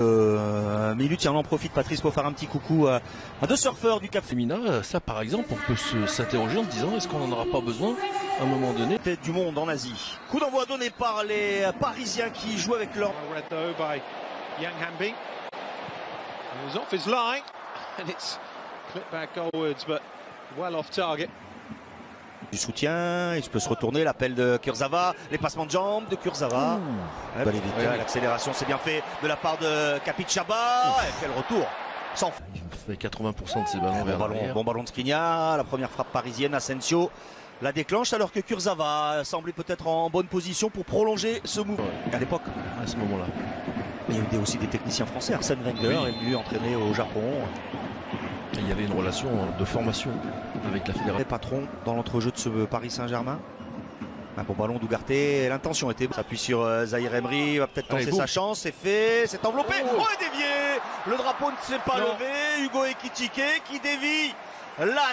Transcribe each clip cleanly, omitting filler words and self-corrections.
Minutes, il en profite Patrice pour faire un petit coucou à deux surfeurs du Cap Féminin. Ça par exemple, on peut s'interroger en se disant est-ce qu'on n'en aura pas besoin à un moment donné. Tête du monde en Asie. Coup d'envoi donné par les Parisiens qui jouent avec leur du soutien, il peut se retourner, l'appel de Kurzawa, les passements de jambes de Kurzawa. L'accélération c'est bien fait de la part de Capixaba. Quel retour sans Il fait 80% de ses ballons vers l'arrière. Bon ballon de Skriniar, la première frappe parisienne, Asensio la déclenche alors que Kurzawa semblait peut-être en bonne position pour prolonger ce mouvement. À l'époque, à ce moment-là, il y a eu aussi des techniciens français. Arsène Wenger est venu entraîner au Japon. Il y avait une relation de formation avec la fédération. Les patrons dans l'entrejeu de ce Paris Saint-Germain. Un bon ballon d'Ougarté. L'intention était. S'appuie sur Zahir Emery. Il va peut-être tenter sa chance. C'est fait. C'est enveloppé. Oh, et dévié. Le drapeau ne s'est pas levé. Hugo Ekitike qui dévie. La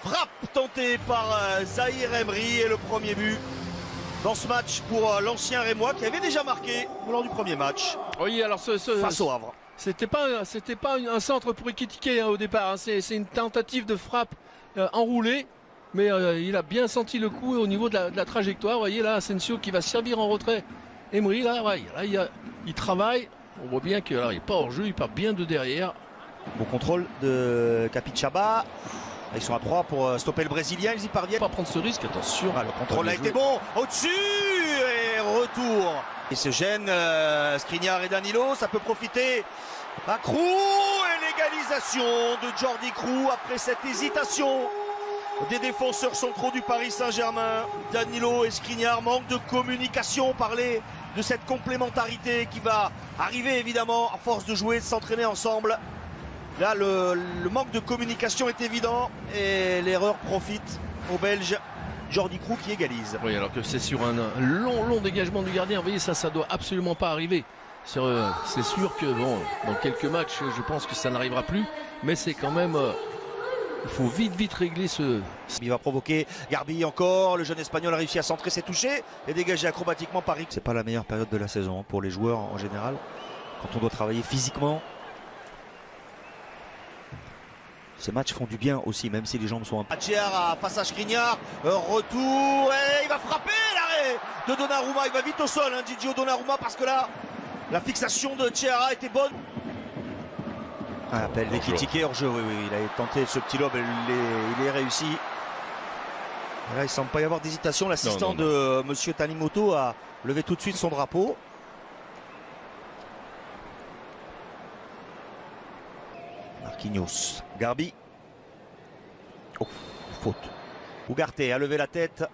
frappe tentée par Zahir Emery. Et le premier but dans ce match pour l'ancien Rémois qui avait déjà marqué lors du premier match. Oui, alors face au Havre. C'était pas un centre pour Ekitike au départ. Hein. C'est une tentative de frappe enroulée. Mais il a bien senti le coup au niveau de la trajectoire. Vous voyez là, Asensio qui va servir en retrait. Emery, là il travaille. On voit bien qu'il n'est pas hors jeu, il part bien de derrière. Bon contrôle de Capixaba. Ils sont à 3 pour stopper le Brésilien, ils y parviennent. Pas prendre ce risque, attention. Le contrôle a été bon. Au-dessus et retour. Il se gêne, Skriniar et Danilo, ça peut profiter à Krou et l'égalisation de Jordi Krou après cette hésitation des défenseurs centraux du Paris Saint-Germain. Danilo et Skriniar, manque de communication, parler de cette complémentarité qui va arriver évidemment à force de jouer, de s'entraîner ensemble. Là, le manque de communication est évident et l'erreur profite aux Belges. Jordi Krou qui égalise. Oui, alors que c'est sur un long dégagement du gardien. Vous voyez, ça doit absolument pas arriver. C'est sûr que bon, dans quelques matchs, je pense que ça n'arrivera plus. Mais c'est quand même... il faut vite régler ce... Il va provoquer Garbi encore. Le jeune Espagnol a réussi à centrer, s'est touché et dégagé acrobatiquement Paris. C'est pas la meilleure période de la saison pour les joueurs en général. Quand on doit travailler physiquement. Ces matchs font du bien aussi, même si les jambes sont un peu... Adjiara face à Skriniar, retour, et il va frapper l'arrêt de Donnarumma, il va vite au sol, Gigio Donnarumma, parce que là, la fixation de Chiara était bonne. Un appel d'Ekitike hors jeu, oui, il a tenté ce petit lob, il est réussi. Et là, il semble pas y avoir d'hésitation, l'assistant de Monsieur Tanimoto a levé tout de suite son drapeau. Marquinhos, Garbi. Oh, faute. Ougarté a levé la tête.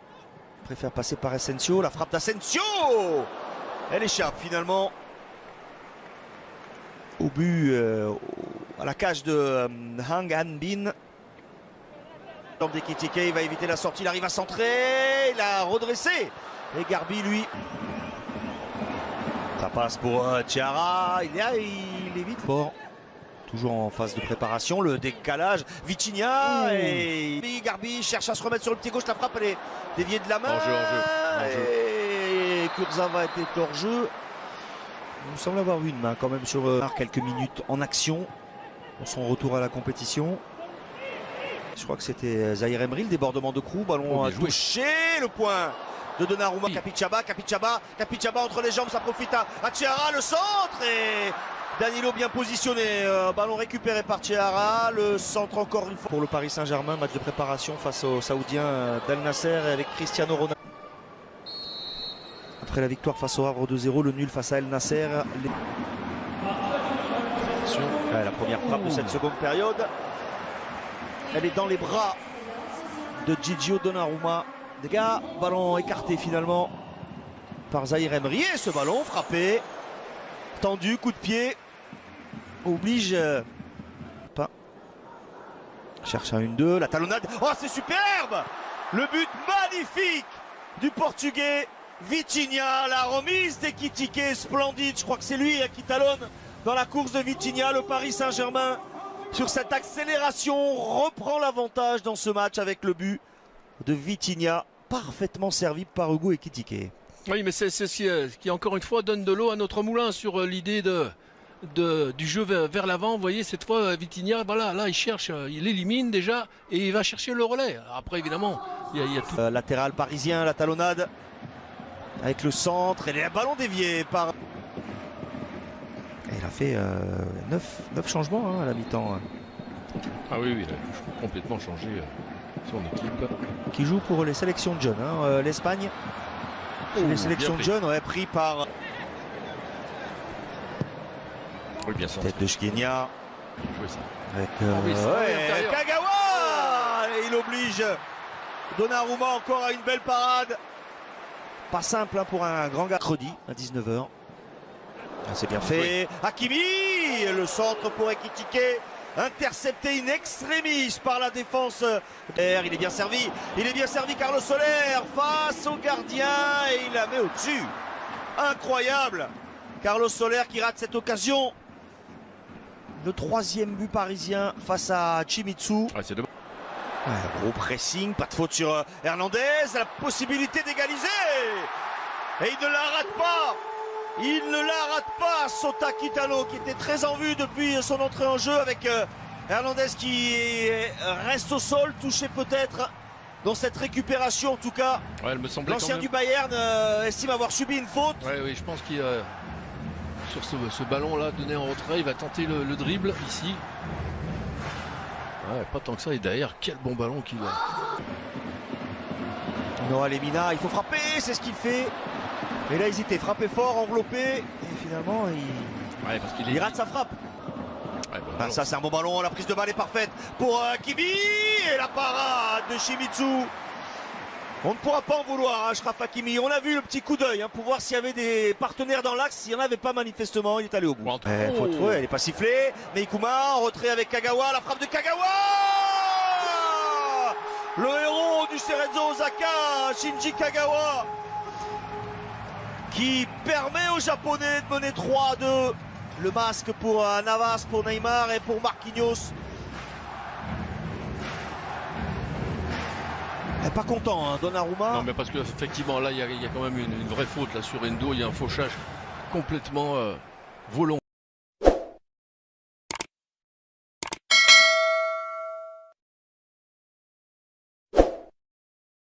Préfère passer par Asensio. La frappe d'Asensio. Elle échappe finalement au but, à la cage de Hang Han-bin. Ekitike, il va éviter la sortie. Il arrive à centrer. Il a redressé. Et Garbi, lui. Ça passe pour Chiara. Il est vite fort. Toujours en phase de préparation, le décalage, Vitinha et Garbi cherche à se remettre sur le pied gauche, la frappe elle est déviée de la main. Et Kurzawa était hors jeu. Il semble avoir eu une main quand même sur quelques minutes en action pour son retour à la compétition. Je crois que c'était Zahir Emery, le débordement de Krou, ballon touché, le point de Donnarumma, Capixaba entre les jambes, ça profite à Chiara, le centre et Danilo bien positionné, ballon récupéré par Chiara, le centre encore une fois pour le Paris Saint-Germain, match de préparation face aux Saoudiens d'Al Nasser et avec Cristiano Ronaldo. Après la victoire face au Havre 2-0, le nul face à El Nasser. La première frappe de cette seconde période, elle est dans les bras de Gigio Donnarumma. Des gars, ballon écarté finalement par Zahir Emery et ce ballon frappé. Tendu, coup de pied, oblige pas. Cherche un 1-2, la talonnade. Oh, c'est superbe! Le but magnifique du Portugais Vitinha, la remise d'Ekitike, splendide. Je crois que c'est lui qui talonne dans la course de Vitinha. Le Paris Saint-Germain, sur cette accélération, reprend l'avantage dans ce match avec le but de Vitinha, parfaitement servi par Hugo Ekitike. Oui, mais c'est ce qui encore une fois donne de l'eau à notre moulin sur l'idée de du jeu vers l'avant. Vous voyez, cette fois, Vitinha, voilà, là, il cherche, il élimine déjà et il va chercher le relais. Après, évidemment, il y a tout. Latéral parisien, la talonnade avec le centre et le ballon dévié par... Et il a fait 9 changements hein, à la mi-temps. Ah oui, il a complètement changé son équipe. Qui joue pour les sélections de jeunes, hein, l'Espagne. Les sélections de jeunes, pris par... Oui, bien sûr. Tête de Shkenia. Avec Kagawa. Et il oblige Donnarumma encore à une belle parade. Pas simple hein, pour un grand gars. Mercredi à 19h. C'est bien fait. Hakimi, le centre pour Ekitike. Intercepté in extremis par la défense. Il est bien servi. Il est bien servi Carlos Soler face au gardien et il la met au-dessus. Incroyable. Carlos Soler qui rate cette occasion. Le 3e but parisien face à Chimitsu. C'est dommage. Gros pressing, pas de faute sur Hernandez. La possibilité d'égaliser. Et il ne la rate pas. Il ne la rate pas, Sota Kitano, qui était très en vue depuis son entrée en jeu avec Hernandez qui reste au sol, touché peut-être dans cette récupération en tout cas. Ouais, l'ancien du Bayern estime avoir subi une faute. Oui, je pense qu'il sur ce ballon-là donné en retrait, il va tenter le dribble ici. Ouais, pas tant que ça, et derrière, quel bon ballon qu'il a. Noah Lemina, il faut frapper, c'est ce qu'il fait. Et là, hésité, frapper fort, enveloppé. Et finalement, il rate sa frappe. Ouais, bon, ça, c'est un bon ballon. La prise de balle est parfaite pour Kimi. Et la parade de Shimizu. On ne pourra pas en vouloir, Achraf Hakimi. On a vu le petit coup d'œil pour voir s'il y avait des partenaires dans l'axe. S'il n'y en avait pas, manifestement, il est allé au bout. Faute, elle n'est pas sifflée. Mais Ikuma en retrait avec Kagawa. La frappe de Kagawa. Le héros du Cerezo Osaka, Shinji Kagawa, qui permet aux Japonais de mener 3-2. Le masque pour Navas, pour Neymar et pour Marquinhos. Pas content, Donnarumma. Non, mais parce qu'effectivement, là, il y a quand même une vraie faute là, sur Endo. Il y a un fauchage complètement volontaire.